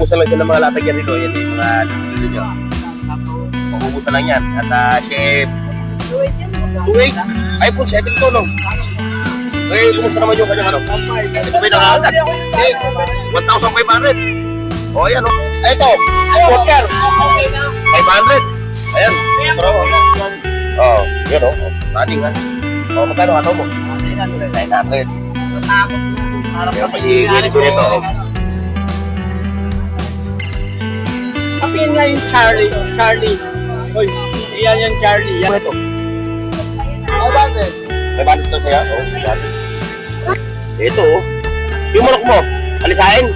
Ubusan lang siya ng mga latag yan dito. Yan yung mga dito nyo. Mabubusan lang yan. At chef, 2.8. iPhone 7 to, no? Eh, kumusta naman yung kanyang ano? Ito ba yung nakakagad? Eh, 1,500. O, ayan, o. Ito, Walker. 500. Ayan. Ito, o. O, yan, o. Running, ha? O, magkano ataw mo? 900. Ayan, kasi Willis yun ito, o. Kapin nga yung Charlie. Hoy, iyan yung Charlie. Yan. Ito. May bandit to sa'yo? Oo, bandit. Ito, oh. Yung manok mo, alisain.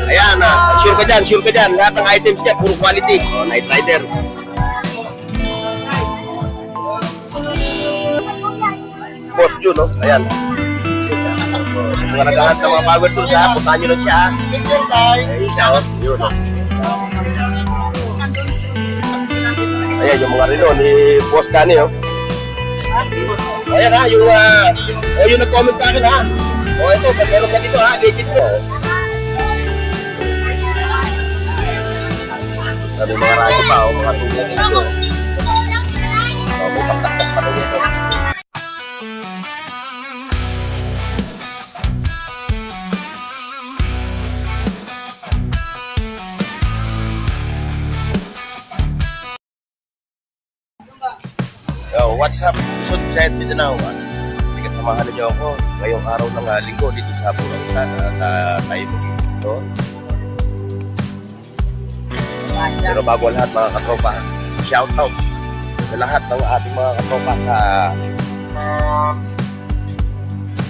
Ayan, sure ka dyan. Lahat ng items niya, puro quality. Oh, Night Rider. Boss yun, no? Ayan. Sa mga naghahanap ng mga power tools, ha? Puntahan nyo lang siya, ha? Ayan siya, oh. Yun, oh. Ayan, yung mga relo ni Boss Danny, oh. Ayan, ha, yung nag-comment sa akin, ha. O, ito, pag meron sa dito, ha, legit ko. Sabi mga radyo pa, o, mga tubig dito. O, may pagkaskas pa rin ito. Yo, what's up? Luzon, Visayas, Mindanao. Bigat samahan niyo ako ngayong araw ng linggo dito sa Burautan at tayo mag-iisip doon. Pero bago lahat mga katropa, shout out sa lahat ng ating mga katropa sa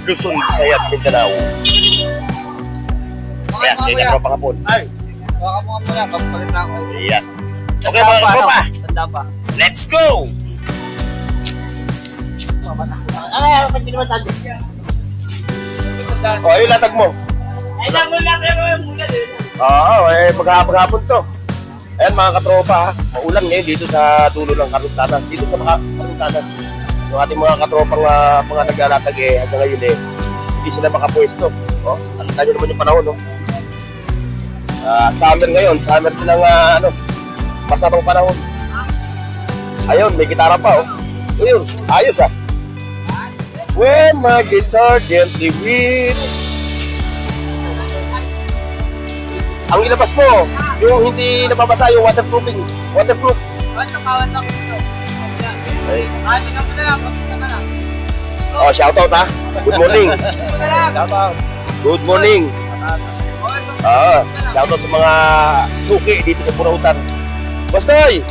Luzon, Visayas, Mindanao. Kaya, hindi ka tropa kapon. Ay, baka mo muna, kapalit na ako. Ayan. Okay mga katropa, Tanda pa. let's go! Ay, pati naman tanda. O, yung latag mo. Ay, lang pero yung muna din. Oo, maghapon to. Ayan mga katropa, maulang ngayon dito sa dulo ng Karuntanas. Dito sa mga Karuntanas. Yung ating mga katropang mga naglalatag hanggang ngayon hindi sila makapwesto. Oh, ang tayo naman yung panahon, no? Summer ngayon, summer din ang masamang panahon. Ayun, may gitara pa, oh. Ayun, ayos, ah. When my guitar gently weeps. Ang ilabas mo, yung hindi nababasa, yung waterproofing. Waterproof. Kawan lang ito. Ay. Ano na pala lang, kapita na lang. Oh, shoutout, ha. Good morning. Gusto na lang. Shoutout. Good morning. Shoutout sa mga suki dito sa Burautan. Boss Noy,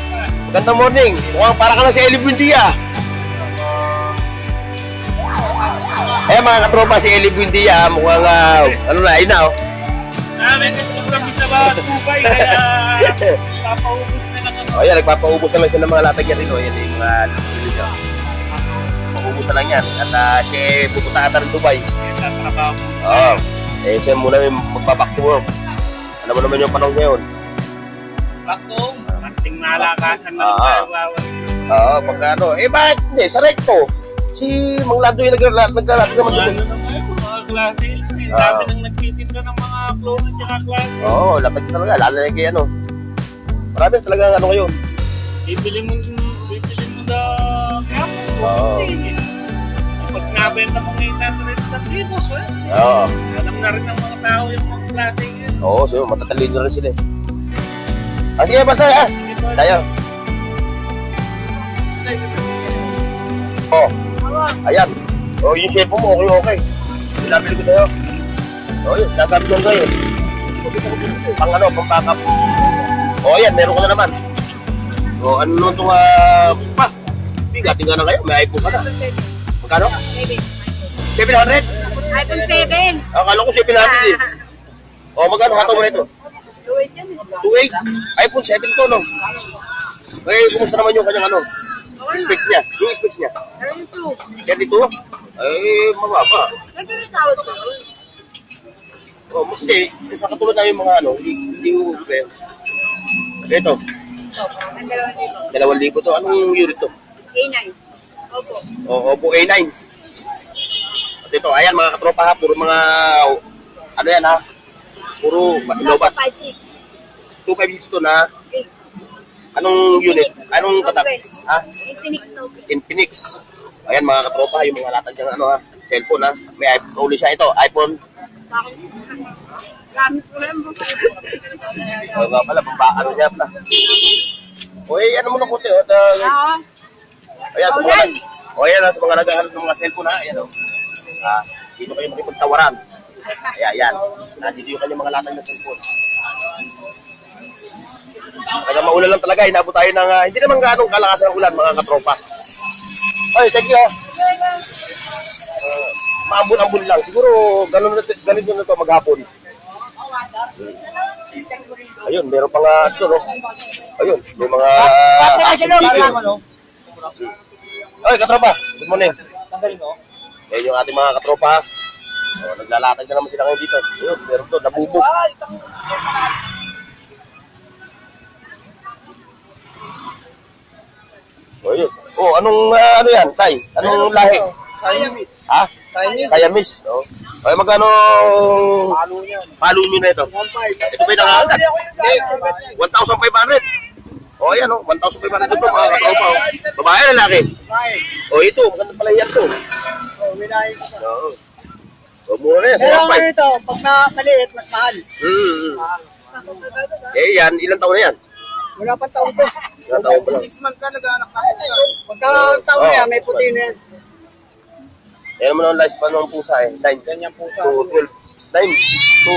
magandang morning. Mukhang para ka lang si Eli Buendia. Eh mga katropa, si Eli Buendia, mukhang ayun na, oh. May nagprogrami sa mga tubay, kaya papaubos na lang ako. O yan, nagpapaubos na lang siya ng mga latag yan dito. Yan yung mga dito. Paubos na lang yan. At siya pupunta ata ng Dubai. Oo. Siya muna may magbaback to work. Alam mo naman yung panahon ngayon. Bakong, kasing malakasan lang tayo wawan. Oo, pagka bakit hindi? Sa recto. Si Mang Lando yung naglalatag naman Ano dito. naman yun, mga klase. Sabi nang nagtitinda ng mga clone at saka klase. Oo, latag talaga. Lalo na kay Marami talaga ngayon. Bibili mo na kaya mo. Oo. Pag nabenta mo ng 800 kilos, Oo. alam na rin ng mga tao yung mga klase yun. Oo, so matatalino rin sila. Sige, basta ha. Tayo. Oh. Ayan. Oh, yung cellphone mo, okay. Pinabili ko sa'yo. Oh, yun. Gagamit lang kayo. Pang pang backup. Oh, ayan. Meron ko na naman. Oh, ano nung itong, bigating nga na kayo. May iPhone ka na. Magkano? 700? iPhone 7. Akala ko 700 eh. Oh, magkano hataw mo na ito? 2.8? iPhone 7 to, no? Eh, kumusta naman yung kanyang specs niya? Yung specs niya? 32? Ay, mababa. Nagkakasawad ko. Oh, hindi. Sa katulad namin mga hindi ko preo. Ito, Ang 2,000. 2,000 to. Anong unit to? A9. Opo. Oppo A9. At ito, ayan mga katropa ha, puro mga Ano yan ha? Puro lobat. 5-6. 256 to na. Anong unit? Anong tatak? Ha? Infinix Note. Infinix. Ayan mga katropa, yung mga latag ng ano ha, cellphone ha. May uli siya ito, iPhone. Gamit ko lang. O nga pala, ano niya pala. Uy, ano mo na kunti o. Ayan, sa mga sa mga naghahanap ng mga cellphone ha. Ayan o. Dito kayo makipagtawaran. Ayan. Dito yung kanyang mga latag ng cellphone. Kaya maulan lang talaga, inabot tayo ng, hindi naman ganong kalakasan ng ulan mga katropa. Ay, thank you. Maambun-ambun lang. Siguro, ganito na ito maghapon. Ayun, meron pa nga ito, no? Ayun, may mga... Ay, katropa, good morning. Ayun yung ating mga katropa. So, naglalatag na naman sila ngayon dito. Ayun, meron to, nabubog. Ayun. Oh, anong ano yan, Tay? Anong lahi? Siamese. Ha? Siamese. Siamese. Oh. Ay, magkano palo nyo na ito? Ito ba yung nakakagat? 1,500. Oh, ayan oh, 1,500 ito mga katropa. Oh. Babae, lalaki? Oh, ito, maganda pala yan to. Oo. Oh, mura na yan, Pero sa 1,500. ano ito, pag maliit, mas mahal. Eh, yan, ilang taon na yan? Wala pang taon to. Ilang taon pa lang. 6 months ka nag-anak ka. Pagka taon na yan, may puti na yan. Yan naman ang lifespan ng pusa eh. 9 Ganyan pusa. to 12. 9 to...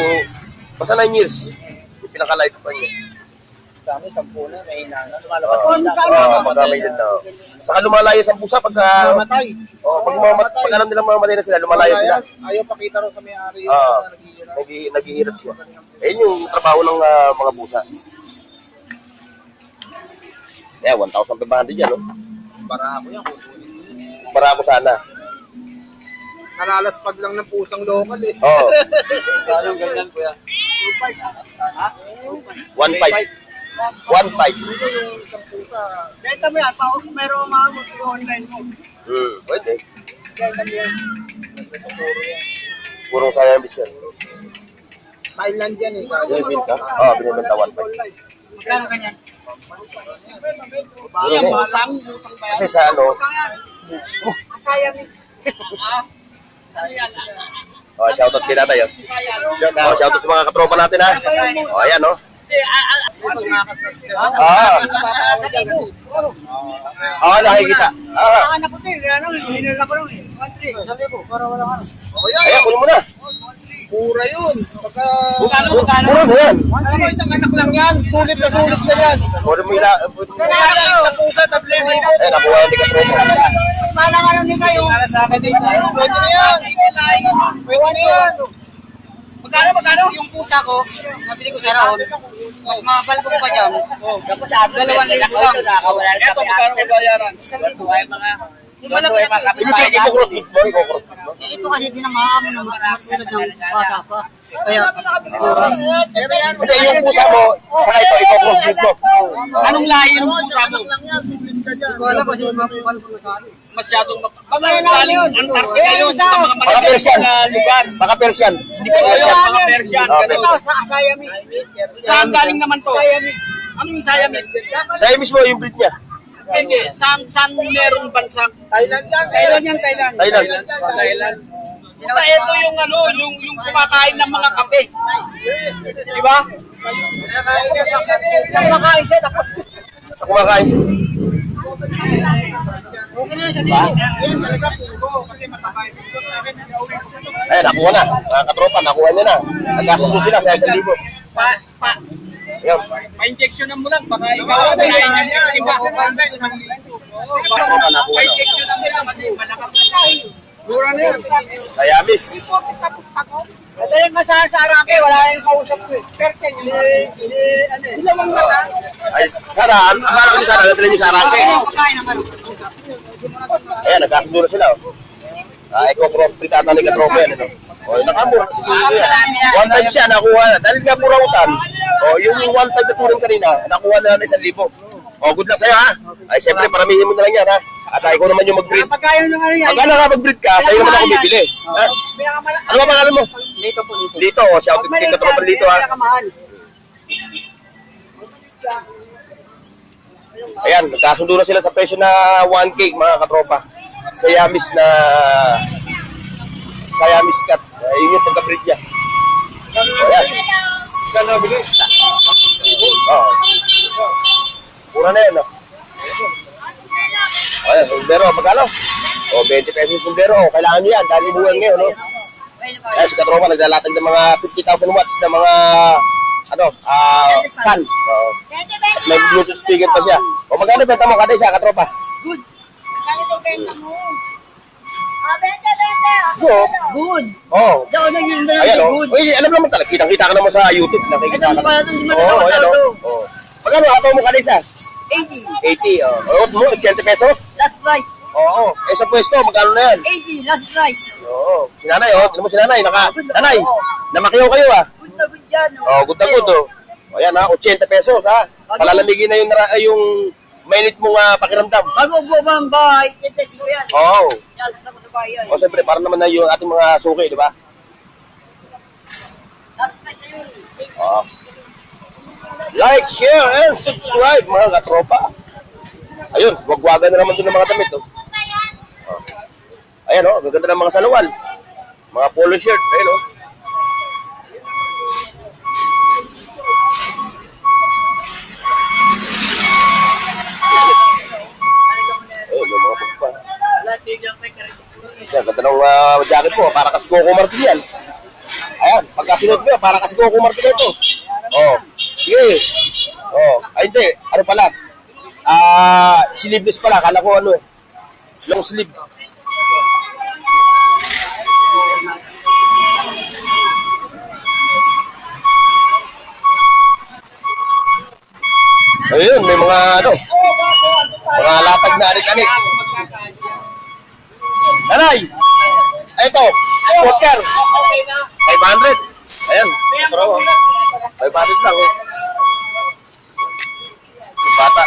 Basta 9 years. Yung pinaka-lifespan niya. Dami, 10 na, may hinangan. Lumalabas Magkamay din na. Saka lumalayas ang pusa pagka... Mamatay. Pag alam nilang mamatay na sila, lumalayas sila. Ayaw pakita rin sa may-ari. Naghihirap siya. Ayun yung trabaho ng mga pusa. Yeah, 1,500 yan, no? Para ako yan. Para ako sana. Nalalaspag lang ng pusang local eh. Oo. Anong ganyan kuya? 1,500. 1,500. Yung isang pusa. Benta mo yan, pero maamot yung online mo. Pwede. Benta mo yan. Purong Siamese yan. Thailand yan eh. Binibenta? Binibenta 1,500. Magkano ganyan? Yan, musang Kasi sa ano, Siamese. shoutout din natin yun. Shoutout sa mga katropa natin ha. Ayan no. Nakikita. Anak ko din, hinila ko lang eh. 1,300. Para walang ano. Ayan, kunin mo na. Pura yun. Pagka... Puro na yan. Ano mo, isang anak lang yan. Sulit na yan. Puro mo ila. Sa pusa, tablero. Eh, nakuha yung katropa. Malang ano nito yung... Para sa akin dito. Pwede na yan. Pwede na yan. Magkano? Yung pusa ko, nabili ko sa Raon. Mas mahal ko pa dyan. Tapos 2,000 lang. Ito, magkano may bayaran? Iko-cross mo. Ito kasi din ang maamo ng tulad ng bata pa. Kaya, Hindi, yung pusa mo, saka ito, iko-cross mo. anong lahi ng pusa mo? Hindi ko alam kasi mapapal ko na masyadong Antarctica yun, sa mga Baka Persian. na lugar. Baka Persian. Hindi ko alam, mga Persian. Ito, Saan galing naman to? Anong Siamese? Siamese mo yung breed niya. Hindi, saan meron bansa? Thailand yan. Thailand. Diba, ito yung ano, yung kumakain ng mga kape. Di ba? Kumakain siya, tapos Sa kumakain. Eh, nakuha na. Mga katropa, nakuha niya na. Nagkasundo sila sa 1,000. Ayan. Pa-injection mo lang, baka ikaw ang diba? Katropa, nakuha na. Pa-injection mo lang, kasi malakap. Mura na yun. Siamese. Ito yung masahan sa Arake, wala yung kausap ko eh. Persian yun. Ilang mata? Ay, Sara, akala ko ni Sara, nadala niyo sa Arake. Pagkain naman. Ayan, nagkasundo na sila. Iko-cross breed ata ni katropa yan. O, nakamura. Siguro yan. 1,500 siya, nakuha na. Dahil nga pura utan. O, yung 1,500 na turing kanina, nakuha na ng 1,000. O, good luck sa'yo ha. Ay, siyempre, paramihin mo na lang yan ha. At ikaw naman yung mag-breed. Pagkain ng ano yan. Pag ano ka mag-breed ka, sa'yo naman ako bibili. Ha? Ano ba pangalan mo? Dito po, dito. Dito, oh, shout out kay katropa dito ha. Pinakamahal. Ayan, nagkasundo na sila sa presyo na 1K mga katropa. Siamese cat. Yun yung pagka-breed niya. Ayan. Saan na bilis? Oh. Mura na yan, no? Ayan, bumbero, magkano? O, 20 pesos bumbero. O, kailangan nyo yan. Dahil buwan ngayon, no? Ayan, si katropa, naglalatag ng mga 50,000 watts na mga, fan. Oo. May Bluetooth speaker pa siya. O, magkano benta mo kada isa, katropa? Good. Good. Good. Oh. Daw na yung Ayan, oh. good. Uy, alam naman talaga. Kitang-kita ka naman sa YouTube. Nakikita Ito, ka naman. hindi mo Oo, na ayan, ito. oh. Magkano kataw mo kada isa? 80. 80, oh. O, mo, 80 pesos? Last price. Oo. Eh, sa pwesto, magkano na yan? 80. Last price. Oo. Si nanay, oh. Tignan mo si nanay. Nanay, Oo. namakiyaw kayo, ah. Good na good yan. Oh, good na good, oh. O, yan, ha. 80 pesos, ha. Palalamigin na yung mainit mong pakiramdam. Bago buwa ang bahay, i-test mo yan. Oo. Yan, sa mo sa bahay yan. O, siyempre, para naman na yung ating mga suki, di ba? Last price na yun. Oo. Like, share, and subscribe, mga katropa. Ayun, wagwagan na naman doon ng mga damit, oh. Oh. Ayan, oh, gaganda ng mga salawal. Mga polo shirt, ayun, oh. Ayun, yung mga pagpa. Yan, ganda ng jacket mo, para kasi Coco Martin yan. Ayan, pagka sinod mo, para kasi Coco Martin ito. Oh, sige. Oh, ay hindi, ano pala? Sleeveless pala, kala ko ano, long sleeve. Ayun, may mga mga latag na anik-anik. Nanay! Ito, sport car. 500. Ayan, ito raw. 500 lang, eh. Bata.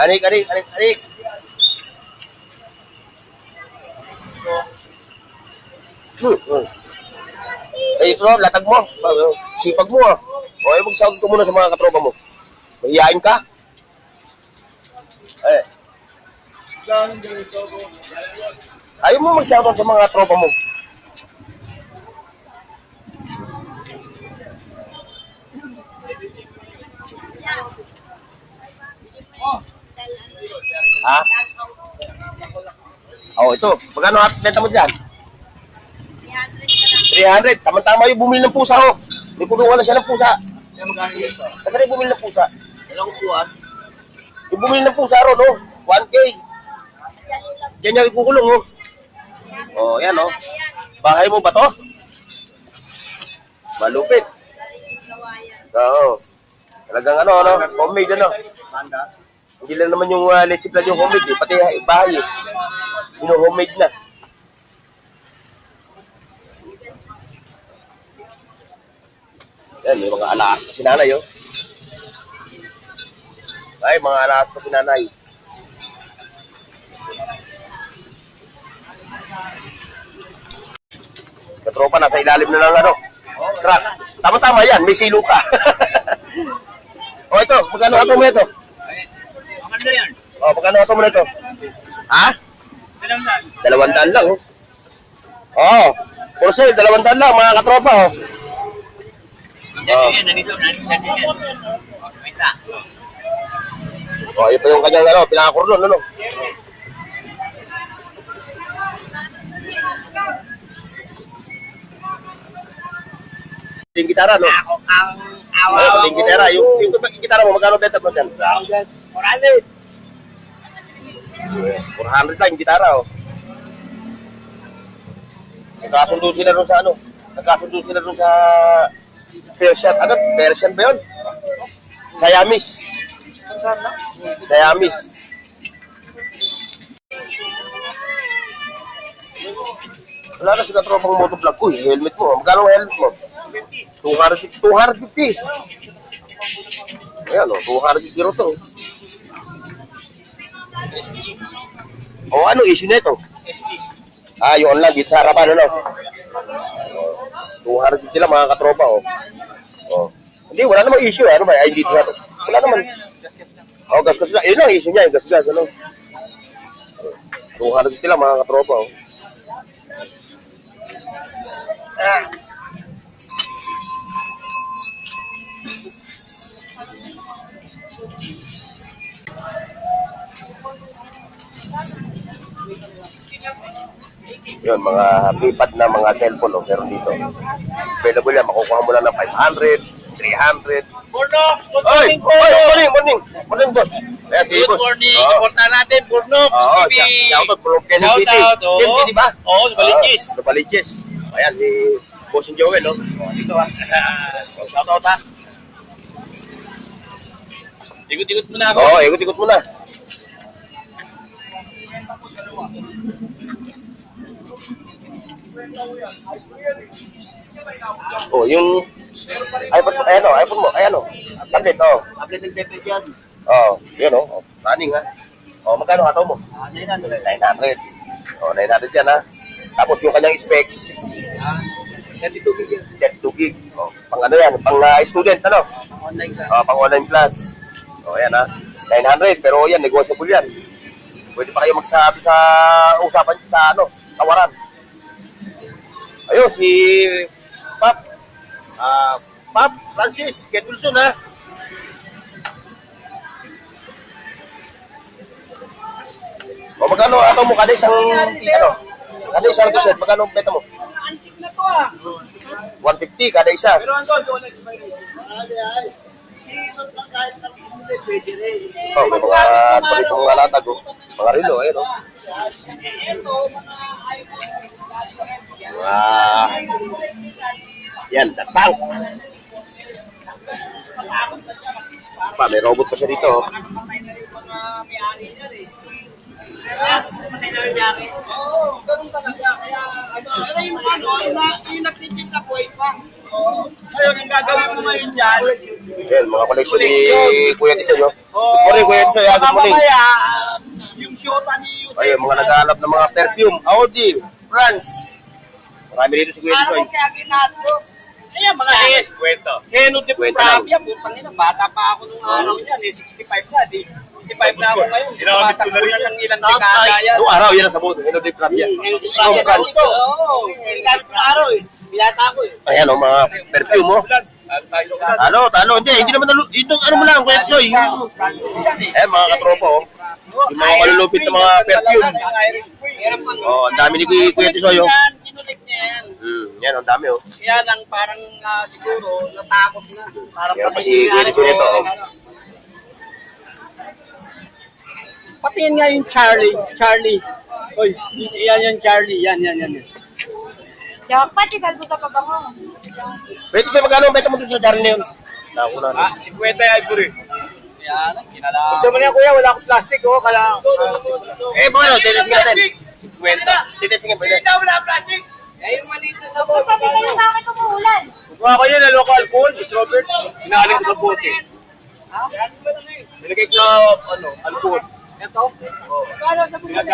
Anik. Eh, ito, latag mo. Sipag mo, ah. O, magsahod ka muna sa mga katropa mo. Mahihain ka. Eh. Ayaw mo magsahod sa mga tropa mo. Ha? Oh, ito. Magkano benta mo dyan? 300. Tama-tama yung bumili ng pusa, ho. May kulungan na siya ng pusa. Kasi rin bumili ng pusa. Yung bumili ng pusa ro, no? 1K. Diyan niya ikukulong, ho. Oh, yan, ho. Bahay mo ba to? Malupit. Oo. Talagang ano, homemade, ano. Hindi lang naman yung leche plan yung homemade, eh. Pati bahay, eh. Yung homemade na. Yan, may mga alaas pa si nanay, oh. Ay, mga alaas pa si nanay. Katropa, nasa ilalim na lang, ano. Truck. Tama-tama yan, may silo ka. O, ito, magkano ato mo ito? Maganda yan. O, magkano ato mo ito? Ha? 200 lang, oh. Oo. For sale, 200 lang, mga katropa, oh. Nandito. O, ayun pa yung kanyang, ano, pinakakordon, ano. Yung gitara, no? Ayun, yung gitara. Yung gitara mo, magkano benta mo dyan? 400. 400 lang yung gitara, oh. Nagkasundo sila rin sa ano? Nagkasundo sila rin sa Persian. Ano? Persian ba yun? Siamese. Siamese. Wala na sila tropang motovlog. Uy, helmet mo. Magkano ang helmet mo? 250. Ayan, oh. 250 ito. O, ano issue na ito? Yung online, dito sa harapan, ano? 200 lang mga katropa, oh. Oh. Hindi, wala namang issue, ano ba? Ay, dito na to. Wala naman. Oh, gas-gas lang. Yun lang, issue niya, yung gas-gas, ano? 200 lang mga katropa, oh. Yun, mga lipad na mga cellphone, oh, meron dito. Available yan, makukuha mo lang ng 500, 300. Oy, morning, boss. Kaya si boss. Morning, Oo. supportan natin, Burnok, Oo, TV. shoutout from Quezon City. Shoutout, oo. Quezon City ba? Oo, Novaliches. Novaliches. Ayan, si Bossing Joel, no? Oh, dito ha. Shoutout ha. Ikot-ikot mo na ako. Oo, ikot-ikot mo na. Oh, yung iPhone mo, ayan o. Tablet, oh. Tablet and tablet yan. Oh, yun oh. Running ha. Oh, magkano hataw mo? 900. 900. Oh, 900 yan ha. Tapos yung kanyang specs, 32 gig yan. 32 gig. Oh, pang ano yan, pang student, ano? Online ka. Pang online class. Oh, ayan ha. 900, pero yan, negotiable yan. Pwede pa kayo magsabi sa usapan sa ano, tawaran. Ayun, si Pap. Pap Francis, Get Wilson ha. O magkano ato mo kada isang ano? Kada isang doset, magkano ang beta mo? Antik na to ah. 150 kada isa. Pero ano, doon expiration. Pwede rin. Oh, may mga paritong latag oh. Mga rilo, ayun oh. Yan, datang. Pa, may robot pa siya dito oh. Ayun, ang gagawin mo ngayon dyan. Yan, mga collection ni Kuya Tisoy oh. Good morning, Kuya Tisoy. Good morning. Mamaya, yung shota ni Yusef. Ayun, mga naghahanap ng mga perfume. Audi, France. Marami dito si Kuya Tisoy. Kaya ginagawa. Ayan, mga kwento. Henod de Kwento lang. Pravia, putang ina, bata pa ako nung araw niyan, 65 na, di. 65 na ako ngayon. Ginamit ko na rin ng ilang dekada yan. Noong araw, yan ang sabot. Hello, Dave Rabia. Henod de From Pravia. France. Oo, ginamit ko na araw eh. Binata ako eh. Ayan, oh, mga perfume mo. Talo. Hindi naman talo. Itong ano mo lang, Kuya Tisoy. Mga katropa, oh. Yung mga malulupit na mga perfume. Oh, ang dami ni Kuya Tisoy, oh. Kinulit niya yan. Yan, ang dami, oh. Kaya lang parang siguro natakot na. Parang Kaya pa si Kuya Tisoy nito, oh. Patingin nga yung Charlie. Oy, yan yung Charlie. Yan. Jackpot, ibalbo ka pa ba mo? Kuya Tisoy, magkano ang beta mo dito sa Charlie na yun? Naku na. 50 ivory. Yan, kinala. Gusto mo niya kuya, wala akong plastic oh. Kala. Mga ano, tinesingin natin. 50. Tinesingin, pwede. Wala plastic. Eh, yung malito sa bote. Sabi kayo sa akin umuulan. Kuha ko yun, local alcohol, Miss Robert. Hinahalin ko sa bote. Nilagay ko sa, alcohol. Ito? Paano sa bulan?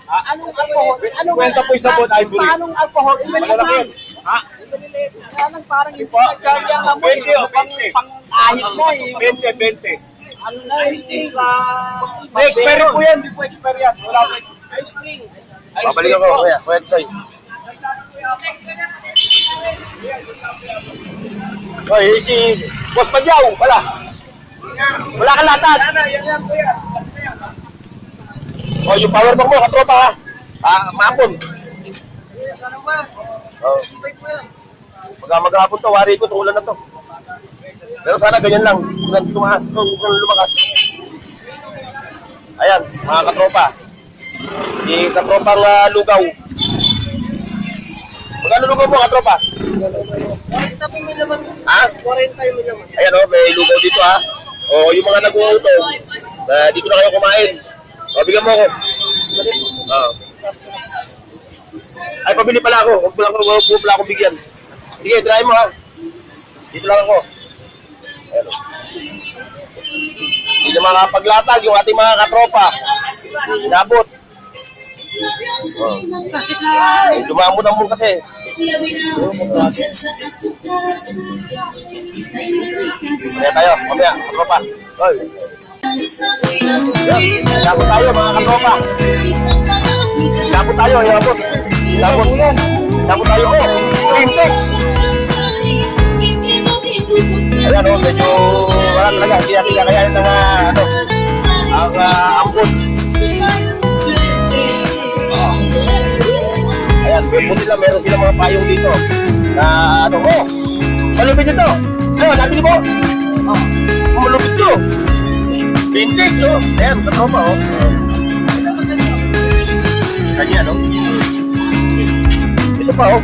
Anong alcohol? Kwenta po yung sabon, ivory. Paanong alcohol? Malalaki yun. Ha? Anong parang yung Charlie ang amoy. 20 o, 20. Pang-ahit na eh. 20. Ano na yung sa... May expire po yan, di po expire yan. Wala po. Ice cream. Babalik ako, Kuya Tisoy. Oy, si Boss Padyaw, wala. Wala kang latag. Yan, kuya. O, yung power bank mo, katropa ha. Maapon. Oh. Maghapon to, wari ko, tulan na to. Pero sana ganyan lang. Huwag tumaas, huwag lumakas. Ayan, mga katropa. Si katropang lugaw. Magkano lugaw mo, katropa? Ha? 40 mo naman. Ayan o, may lugaw dito ha. O, yung mga nag-uutom, dito na kayo kumain. O, bigyan mo ako. Ay, pabili pala ako. Huwag pala ako bigyan. Sige, try mo ha. Dito lang ako. Ayan o. Hindi na makapaglatag yung ating mga katropa. Inabot. Dumamon-amon kasi. Kaya tayo, mamaya, katropa. Hoy. Labot tayo mga katropa. Labot tayo, labot. Labot tayo, oh. Vintex. Ayan, oh, medyo wala talaga. Hindi natin kakayanin ng ang ampun. Ayan, meron sila mga payong dito. Na oh, malupit ito. Ayun, nabili mo. Oh, malupit ito. Vintage, oh. Ayan, katropa, oh. Kanya, no? Ito pa, oh.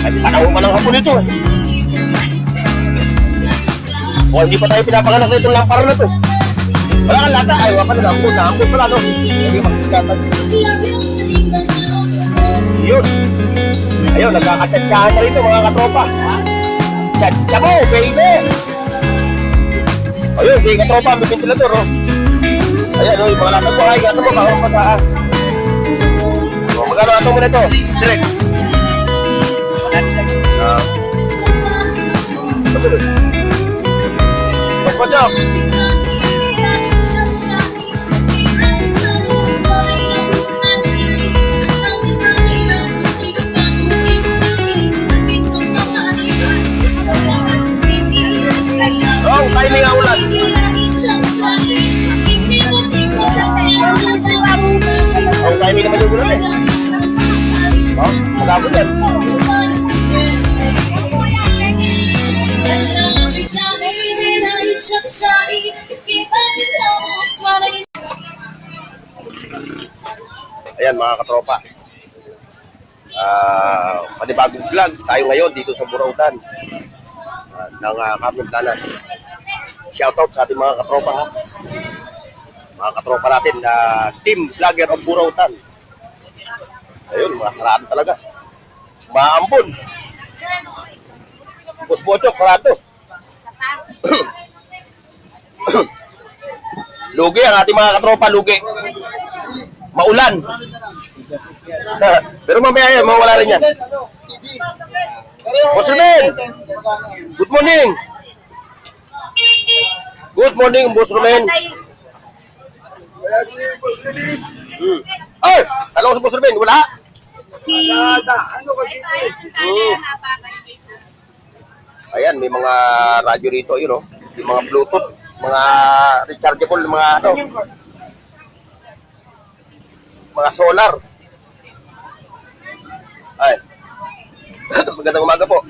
Ay, panahon pa ng hapon ito, eh. Oh, hindi pa tayo pinapanganak na itong lampara na to. Wala kang lata. Ay, wala pa na. Naampun pala, no? Hindi magsigatag. Yun. Ayun, nagkakachatsahan na rito, mga katropa. Chatcha mo, baby! Ayun, si katropa, may ventilador, oh. Ayan, oh, yung mga latag mo. Ay, gato mo, baka mapasahan. Oh, magkano ato mo na ito? Direct. Pagpajok. Oh, timing ang ulan. Oh, timing naman yung ulan eh. Oh, magabot yan. Ayan mga katropa. Panibagong vlog tayo ngayon dito sa Burautan ng Carmen Planas. Shoutout sa ating mga katropa, ha? Mga katropa natin na team vlogger of Burautan. Ayun, mga sarado talaga. Maampun. Bus Bochok, sarado. Lugi ang ating mga katropa, lugi. Maulan. Pero mamaya yan, mawala rin yan. Boss Ruben! Good morning! Good morning, Boss Ruben. Ay! Alam ko si Boss Ruben, wala? Ayan, may mga radyo rito, yun, oh. Yung mga Bluetooth, mga rechargeable, mga mga solar. Ay. Magandang umaga po.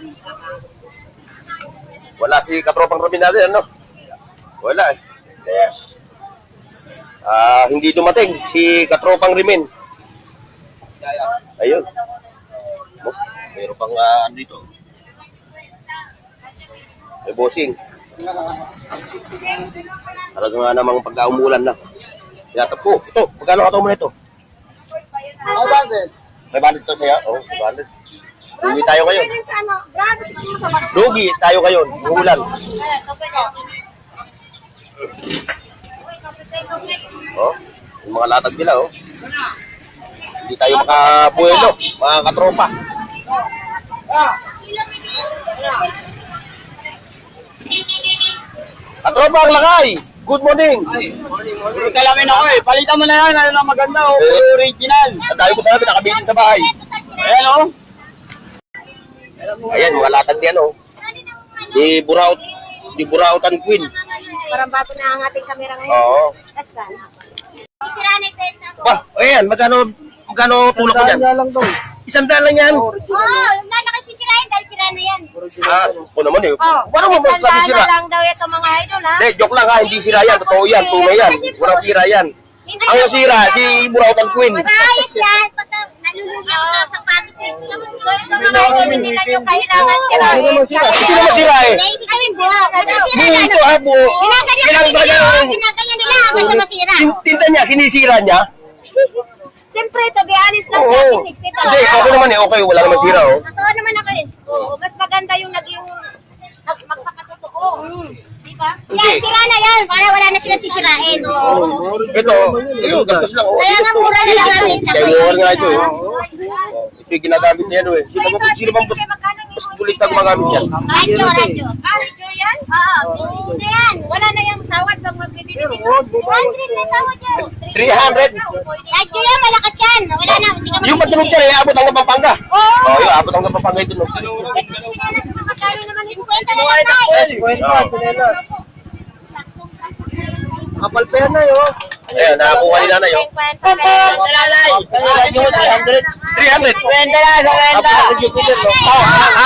Wala si katropang Robin natin, ano? Wala eh. Yes. Hindi dumating si katropang Rimin. Ayun. Oh, mayroon pang ano dito. May bossing. Talaga nga namang pagka-umulan na. Tinatap ko. Ito, magkano kataw mo na ito? 500. 500 to sa'yo? Oo, 500. Lugi tayo ngayon. Lugi tayo ngayon. Umulan. Oh, yung mga latag nila, oh. Hindi tayo makabuelo, mga katropa. Katropa ang lakay! Good morning! Kalamin ako eh. Palitan mo na yan. Ano na maganda oh. Original. Ang dami ko sa namin, nakabitin sa bahay. Ayan oh. Ayan, mga latag yan, oh. Di Burautan Queen. Parang bago na ang ating kamera ngayon. Oo. Asan? Sirani test ako. Ba, ayan, magkano tulak mo dyan? Isang daan lang yan. Oo, wala na kasi sisirain dahil sira na yan. O naman eh. Parang mo masasabi sira. Isang lang daw ito mga idol ha. Hindi, joke lang ha, hindi sira yan. Totoo yan, tunay yan. Walang sira yan. Ang sira, si Burautan Queen. Ayos yan. Pagka nalulugi ako sa sapatos eh. So ito mga idol, hindi na nyo kailangan sirain. Hindi naman sira eh. Ay, buo. Kasi sira Buo na. ito ha, buo. Ginaganyan nila habang sa masira. Tinta niya, sinisira niya. Siyempre, to be honest lang Oo. sa ating 60 ito. Hindi, ako naman eh, okay, wala naman sira oh. Totoo naman ako eh. Oo, mas maganda yung naging magpakatotoo. Di Yan, sira na yan. Para wala na sila sisirain. Ito, gastos lang. Kaya nga mura na lang namin. Kaya mura nga ito eh. Ito yung ginagamit niya eh. Sino bang basketballista gumagamit yan? Radyo. Radyo yan? Oo. Hindi yan. Wala na yung tawad pag magbibili dito. 100 na tawad yan. 300? Radyo yan, malakas yan. Wala na. Hindi ka Yung matulog ka eh, abot hanggang Pampanga. Oo. Oo, yung abot hanggang Pampanga ito. No? Ito sinalas mo magkano naman 50 na lang tayo. Kapal pa yan na yun. Ayan, nakakuha ni nanay. Oh. 300. 300? Kwenta na, sa kwenta.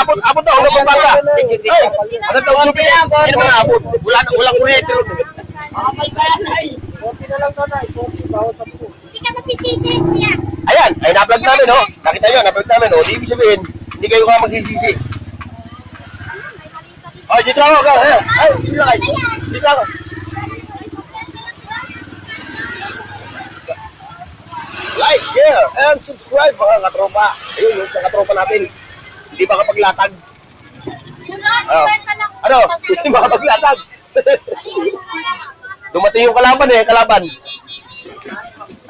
Abot na hanggang Pampanga. Ay, hanggang taong Jupiter. Hindi naman abot. Walang kuryente. Konti na lang na, 40, bawas 10. Hindi ka magsisisi, kuya. Ayan, ay na-vlog namin, oh. Nakita nyo, na-vlog namin, oh. Di ibig sabihin, hindi kayo ka magsisisi. Oh, dito lang ako. Ay, dito lang kayo. Dito lang ako. Like, share, and subscribe mga katropa. Ayun, yung sa katropa natin. Hindi ba kapaglatag? Ano? Hindi ba kapaglatag? Dumating yung kalaban eh, kalaban.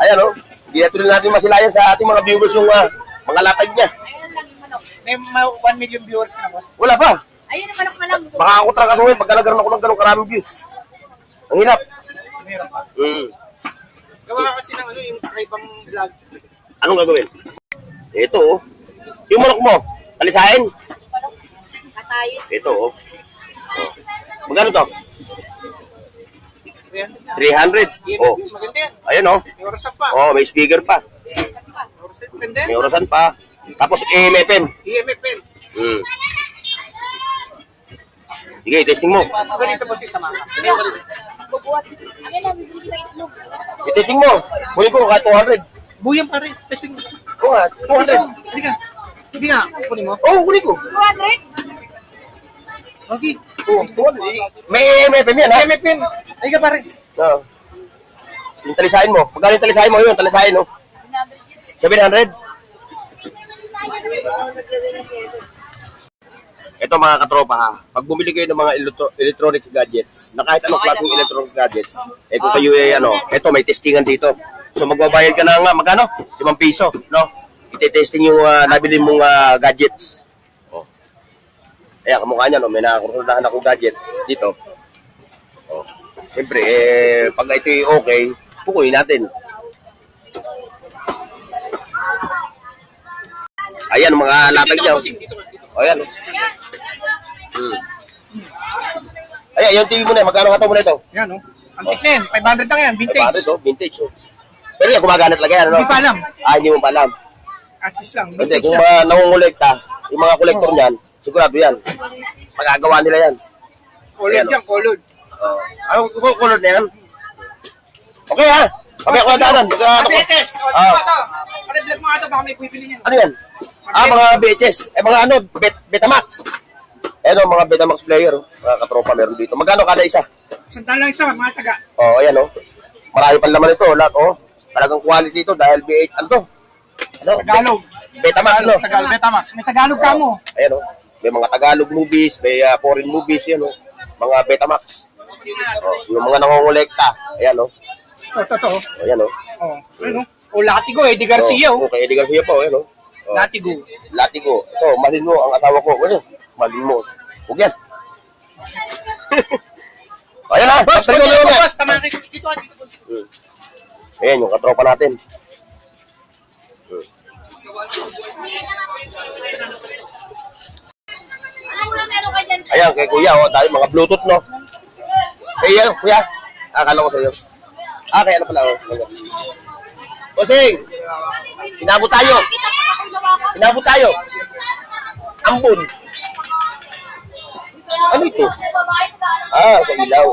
Ayan oh, hindi na tuloy natin masilayan sa ating mga viewers yung mga latag niya. May 1 million viewers na, boss. Wala pa. Ayun, manok na lang. Baka ako trakasuhin pagka nagkaroon ako ng ganong karaming views. Ang hirap. Meron pa. Gawa kasi ng ano, yung kakaibang vlog. Anong gagawin? Ito oh. Yung manok mo, talisahin. Katayin. Ito oh. Magkano to? 300. Oh. Maganda yan. Ayun oh. May orasan pa. Oh, may speaker pa. Maganda. May orasan pa. Tapos AM/FM. EMFM. Sige, testing mo. Mas balita po si Tamaka. Ano lang, bibili ka itlog. I-testing mo. Kunin ko kahit 200. Buyan pa rin. Testing mo. Oo nga, 200. Hindi ka. Hindi nga. Kunin mo. Oo, kunin ko. 200? Okay. Oo, 200. May AM/FM yan ha. EMFM. Ay ka pa rin. Oo. Yung talisahin mo. Pagkano yung talisahin mo, yun, talisahin no. 700. Ito mga katropa ha, pag bumili kayo ng mga electronics gadgets, na kahit anong klaseng electronic gadgets, eh kung kayo eh ano, ito may testingan dito. So magbabayad ka na nga, magkano? 5 piso, no? Ite-testing yung nabili mong gadgets. Oh. Ayan, kamukha niya, no? May nakakurunahan akong gadget dito. Oh. Siyempre, pag ito okay, pukunin natin. Ayan, mga latag niya. O, ayan. Ayan, yung TV mo na, magkano ka ito mo na ito? Yan oh. Antik na yan. 500 lang yan. Vintage. Vintage. Vintage. Oh. Pero yan, gumagana talaga yan, ano? Hindi pa alam. Hindi mo pa alam. Assist lang. Hindi, Vintage kung yan. mga nangungulekta, yung mga kolektor niyan, sigurado yan. Magagawa nila yan. Color yan. Color. Anong kulod na yan? Okay ha? Pabaya ko na daanan. Betes. Pare-vlog mo nga ito. Baka may bibili niyan. Ano yan? Mga VHS. Mga ano, Betamax. Ayan o, mga Betamax player. Mga katropa meron dito. Magkano kada isa? Sandal lang isa. Mga taga. Ayan o. Marami pa naman ito. Lahat o. Talagang quality ito dahil VH, ano to? Ano? Tagalog. Betamax, no? Tagalog. Betamax. May Tagalog ka mo. Ayan o. May mga Tagalog movies, may foreign movies, yan o. Mga Betamax. Yung mga nangongolekta. Ayan o. Ito. Ayan o. Oh. Ano? O Latigo. Eddie Garcia. Oh. Okay, Eddie Garcia po. Ayan o. Latigo. Latigo. Ito, malin mo ang asawa ko. Ano? Malin mo. Huwag yan. Ayan na. Boss, Tapos na boss. Tama kayo. Dito. Ayan, yung katropa natin. Ayan, kay kuya, tayo mga Bluetooth, no? Kaya, kuya. Akala ko sa'yo. Kaya na pala, Bossing! Inabot tayo. Inabot tayo. Ambon. Ano ito? Sa ilaw,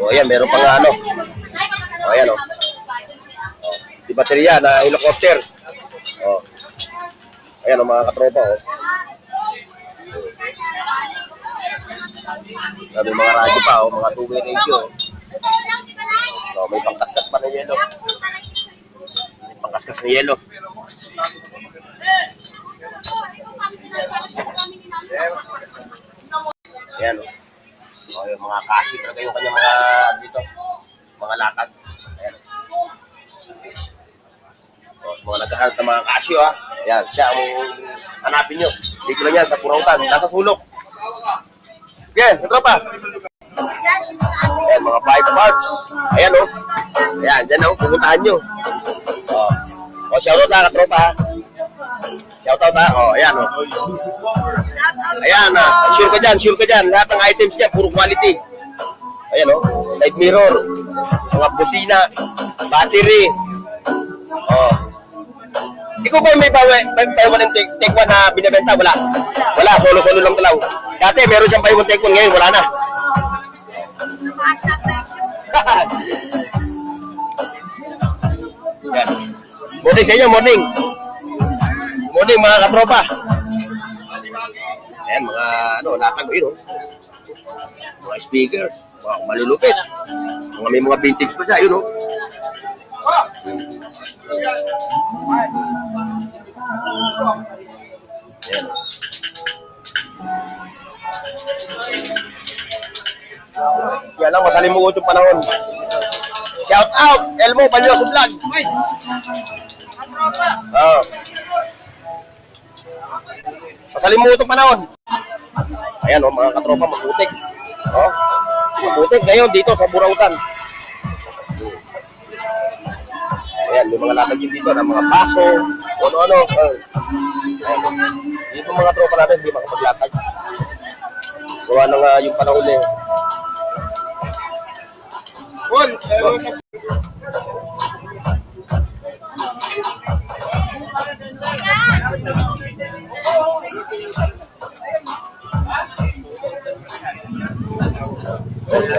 ayan, meron pa nga ano. Ayan, Di baterya na helicopter. Ayan, mga katropa, May mga radyo pa, mga two-way radio. May pangkaskas pa na yelo. May pangkaskas na yelo. Ayan, oh. Oh, yung mga kasi talaga yung kanyang mga dito, mga latag. Ayan. Oh, sa mga naghahanap ng mga kasyo, ha. Ayan, siya ang hanapin nyo. Dito lang yan sa Purautan, nasa sulok. Ayan, ito pa. Ayan, mga bike parts. Ayan, oh. Ayan, dyan ang pupuntahan nyo. Oh, oh shoutout ha, katropa, ha. Shoutout ha. Oh, ayan, oh. Ayan, sure ka dyan. Lahat ng items niya, puro quality. Ayan, oh. Side mirror, mga busina, battery. Oh. Ikaw ba may buy one and take one na binibenta? Wala. Wala, solo-solo lang talaw. Dati meron siyang buy one take one, ngayon wala na. Yan. Morning sa inyo, morning. Morning mga katropa. Ayan, mga latag yun, oh. Mga speakers, mga malulupit. May mga vintage pa siya, yun, oh. Ayan. Kaya lang, masalimuot yung panahon. Shout out, Elmo Balyoso Vlog. Oh. Masalimuot yung panahon. Ayan, oh, mga katropa, maputik. Oh. Maputik ngayon dito sa Burautan. Ayan, may mga latag yun dito ng mga baso, ano-ano. Ayan, dito mga tropa natin, hindi makapaglatag. Gawa na nga yung panahon eh.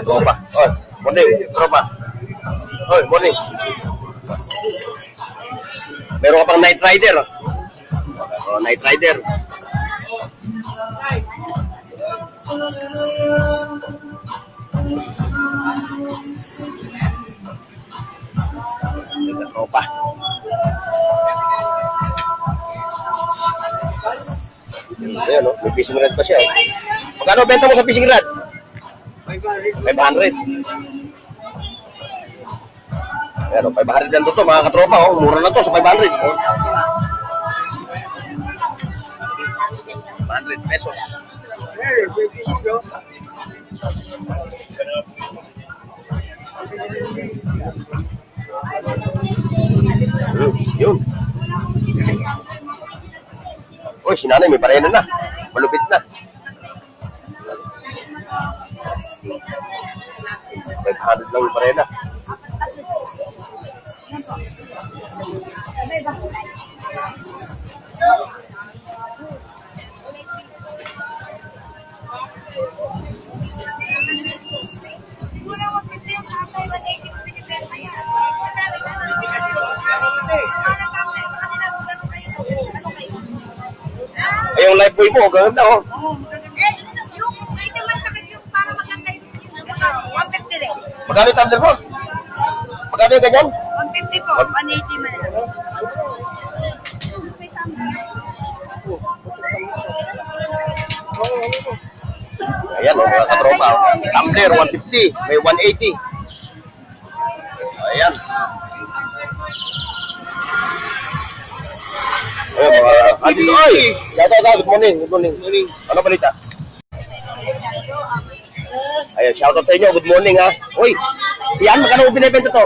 Tropa. Oy, morning, tropa. Oy, morning. Meron ka pang Night Rider. Oh, Night Rider. Tropa. Ayan, oh, may fishing rod pa siya. Oh. Magkano benta mo sa fishing rod? 500. Ayan, oh, 500 lang to mga katropa. Oh. Mura na to sa 500. Oh. 500 pesos. Yun. Uy, si nanay may parena na. Malupit na. 500 lang yung parena. Ay, yung life boy mo, ganda oh. Yung may naman takit yung para maganda yung 150 rin. Magkano yung tumbler mo? Magkano yung ganyan? 150 po, 180 man lang. Ayan oh, mga katropa. Oh. Tumbler, 150. May 180. Ayan. Ayan mga... Andito, oy! Shoutout, good morning. Good morning. Ano balita? Ayan, shoutout sa inyo. Good morning, ha. Uy, yan, magkano mo binibenta to?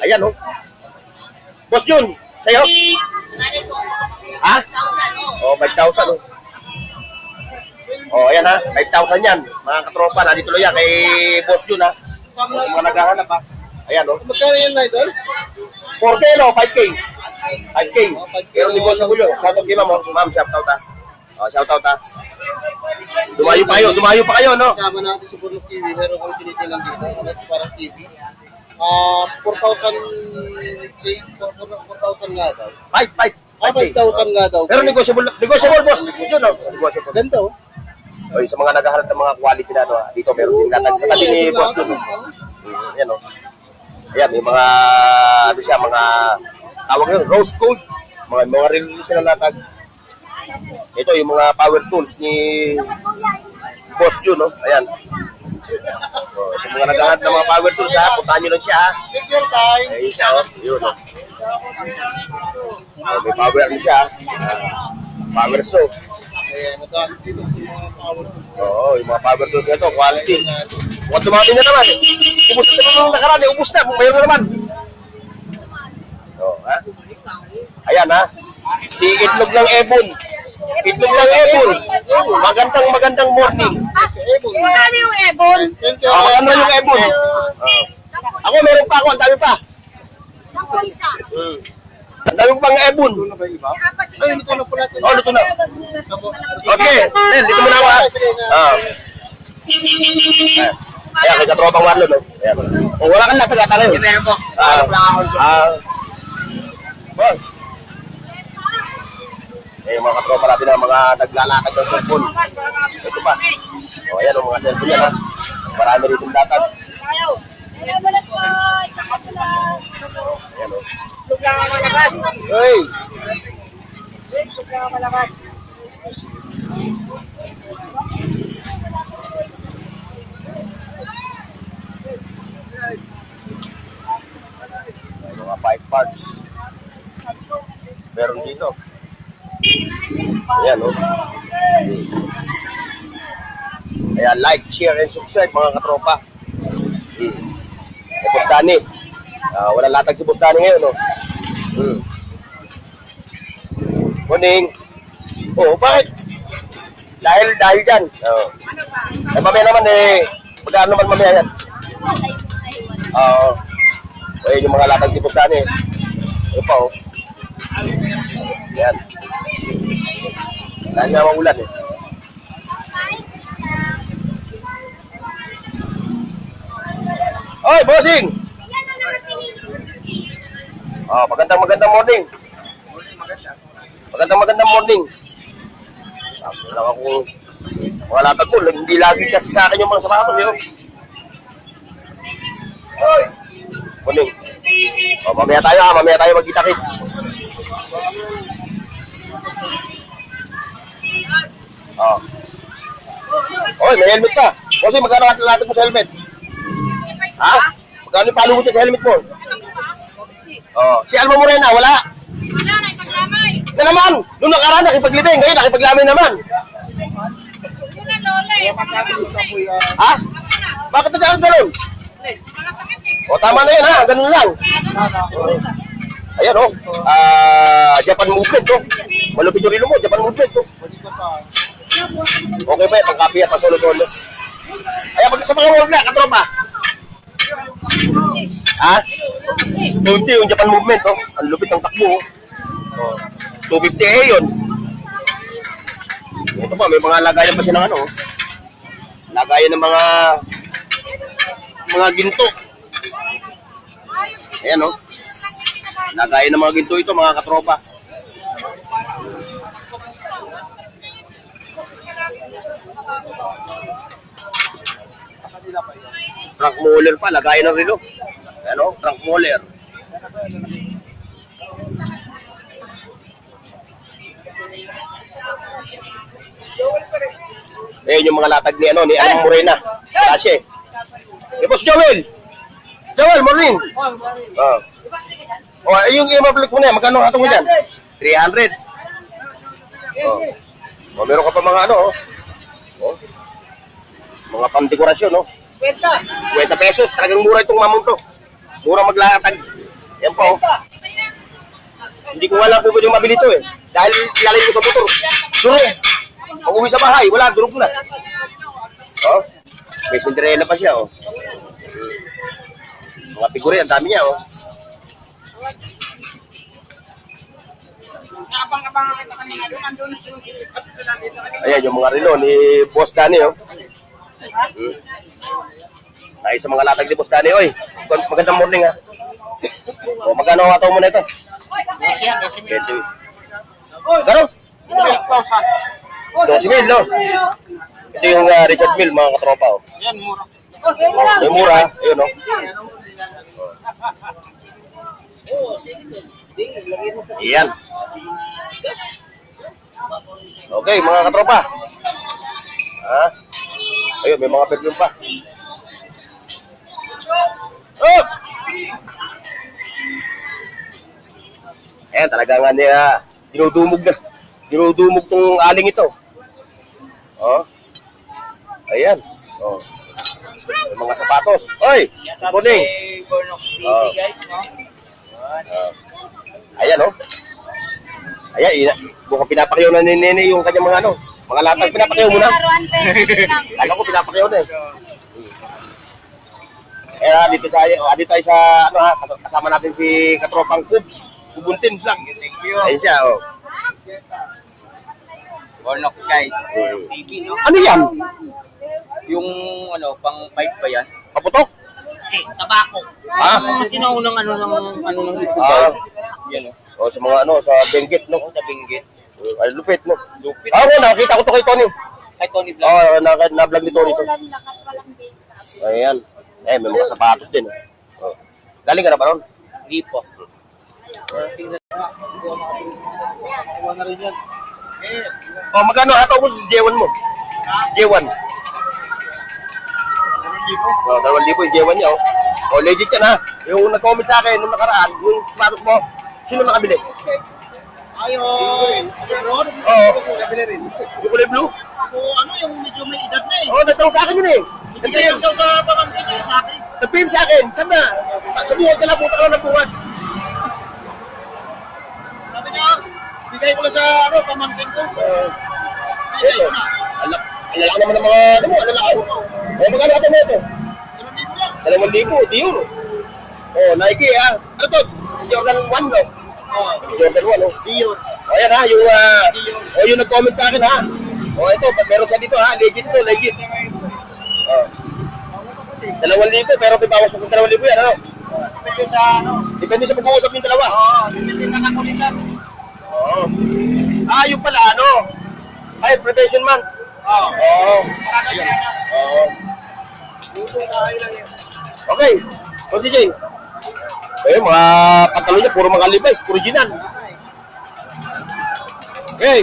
Ayan, oh. Boss Jun, sa'yo? Ha? Oh, 5,000, oh. Oh, ayan, ha. 5,000 yan. Mga katropa, nandito lang yan kay Boss Jun, ha. O, sa mga naghahanap, ha. Ayan, oh. Magkano yan na ito? 4K, no? 5K. 5K. Pero negosyo ko yun. Shoutout kay ma'am, oh. Ma'am, shoutout, ha. Oh, shoutout, ha. Dumayo pa kayo, no? Kasama natin sa Burno TV, meron kang tinitilang dito, parang TV. 4,000 nga daw. 5,000 nga daw. Pero negotiable, boss. Yun, no? Negotiable. Ganda oh. Oy, sa mga naghahanap ng mga quality na, no? Dito, meron din latag sa tabi ni boss dun, no? Ayan, no? Ayan, may mga, ano siya, mga, tawag yun, rose gold. Mga release na latag. Ito yung mga power tools ni Boss Jun, no? Ayan. So, sa mga naghahanap ng mga power tools, ha? Puntahan nyo lang siya, ha? Take your time. Ayun siya, oh. Yun, oh. May power din siya, power saw. Ayan, magkano dito sa mga power tools. Oo, yung mga power tools nito, quality. Kung dumami na naman, ubus na naman nakaraan, ubus na, kung mayroon na naman. Oh, ha? Ayan, ha? Si Itlog ng Ebon. Itlog ng Ebon. Magandang morning. Ano yung Ebon? Thank you. Ano yung Ebon? Ako, meron pa ako, ang dami pa. Ang isa. Ang dami ko pang Ebon. Ay, ito na pala. Oh, luto na. Okay, Nel, dito muna ako, ha? Ayan, may katropang Marlon, no? Ayan. Kung wala kang latag, tayo. Meron po. Boss. Eh, mga katropa natin ang mga naglalatag ng cellphone. Ito pa. O, ayan, mga cellphone yan, ha? Marami rin itong latag. Ayan, o. Hey! Mga bike parts. Meron dito. Ayan, o. Kaya like, share, and subscribe, mga katropa. Si Boss Danny. Walang latag si Boss Danny ngayon, no? Morning. Oh, bakit? Dahil dyan. Eh, mamaya naman magkano naman mamaya yan? Ayan yung mga latag si Boss Danny. Ito pa, oh. Yan. Dahil nga maulan, eh. Oy, bossing! Magandang morning. Magandang morning. Wala akong wala tagol. Hindi lagi kasi sa akin yung mga sapatos, yun. Oy! Morning. Mamaya tayo magkita-kits. Oy, may helmet ka. Bossing, magkano latag mo sa helmet? Ha? Magkano yung palo mo sa helmet mo? Si Alma Morena, wala? Wala na, ipaglamay. Na naman! Noong nakaraan, nakipaglibing. Ngayon, nakipaglamay naman. Yun na, Lola. Ha? Bakit na dyan ganun? Mga sakit eh. O, tama na yun, ha? Ganun lang. Ayan, o. Japan movement, o. Malupit yung rilo mo, Japan movement, o. Okay ba, pangkapi at pasolo-solo. Ayan, sa mga huwag na, katropa. Ha? 20 yung Japan movement, oh. Ang lupit ng takbo, oh. 250 yun. Ito pa, may mga lagayan pa siya ng ano, oh. Lagayan ng mga ginto. Ayan, oh. Lagayan ng mga ginto ito, mga katropa. Trunk moller pa, lagayan ng relo. Ano? Trunk moller. Yung mga latag ni Alma Morena. Kasi. Boss Joel. Joel, morning. Yung i-public mo na yan, magkano atong mo dyan? 300. Meron ka pa mga mga pang-dekorasyon, no? 20 pesos. Talagang mura itong mamon to. Mura maglatag. Yan po. Hindi ko alam kung pwede mabili ito, eh. Dahil ilalay ko sa motor. Durog. Pag uwi sa bahay, wala. Durog na. May Cinderella pa siya, oh. Mga figure, ang dami niya, oh. Ayan, yung mga relo ni Boss Danny, oh. Tayo sa mga latag ni Boss Danny. Oy, magandang morning, ha. Magkano ang ataw mo na ito? 20. Gano? 12,000, no? Ito yung Richard Mille, mga katropa, oh. Yan, mura. Yung mura, ayun, oh. Yan. Okay. Okay, mga katropa. Ha? Ayun, may mga perfume pa. Oh! Ayan, talaga nga niya, dinudumog na. Dinudumog tong aling ito. Oh. Ayan. Oh. May mga sapatos. Oy! Kuning. Bornox TV, Oh. guys, no? Ayan, oh. Ayan, mukhang pinapakayaw na ni Nene yung kanyang mga ano. Mga latag, pinapakayaw mo na. Alam ko, pinapakayaw na eh. Dito tayo sa, ano ha, kasama natin si Katropang Cubs. Kubuntin Vlog. Thank you. Ayan siya, oh. Bornox, guys. TV, no? Ano yan? Yung, pang pipe ba yan? Paputok? Eh, tabako. Ah? Kasi naunang ng ito, Ah. Yan, O, sa mga ano, sa Benguet, no? Sa Benguet. Ay, lupit, no? Lupit. Oo, nakakita ko to kay Tony. Kay Tony Vlog. Oo, na-vlog ni Tony to. Ayan. Eh, may mga sapatos din. Oh. Galing ka na ba ron? Hindi po. Oh, magkano hataw mo sa J1 mo? J1. Oh, 2,000 yung J1 niya, oh. Oh, legit yan, ha? Yung nag-comment sa akin nung nakaraan, yung sapatos mo, sino nakabili? Ayun. Ron? Oo. Yung kulay blue? Yung medyo may edad na eh. Oo, nagtanong sa akin yun, eh. Hindi yung daw sa pamangkin niya, sa akin. Nag-PM sa akin, saan na? Sa buhat ka lang, puta ka lang ng buhat. Sabi niya, bigay ko lang sa pamangkin ko. Ito, alala naman ng mga, ano mo, alala ko. Eh, magkano ito mo ito? 2,000, di yun. Oh, Nike, ha? Ano to? Jordan 1, no? Oh, Jordan 1, no? Dior. O, yan, ha? Yung nag-comment sa akin, ha? O, ito, meron siya dito, ha? Legit ito, legit. Oh. 2,000, pero pibawas mo sa 2,000 yan, ano? Depende sa Depende sa pag-uusap yung dalawa. depende sa kakulitan. Oo. Ah, yung pala, ano? Ay, prevention man. Oo. Oo. Oo. Okay. O, CJ. Eh, mga pantalo niya, puro mga Levi's, original. Okay.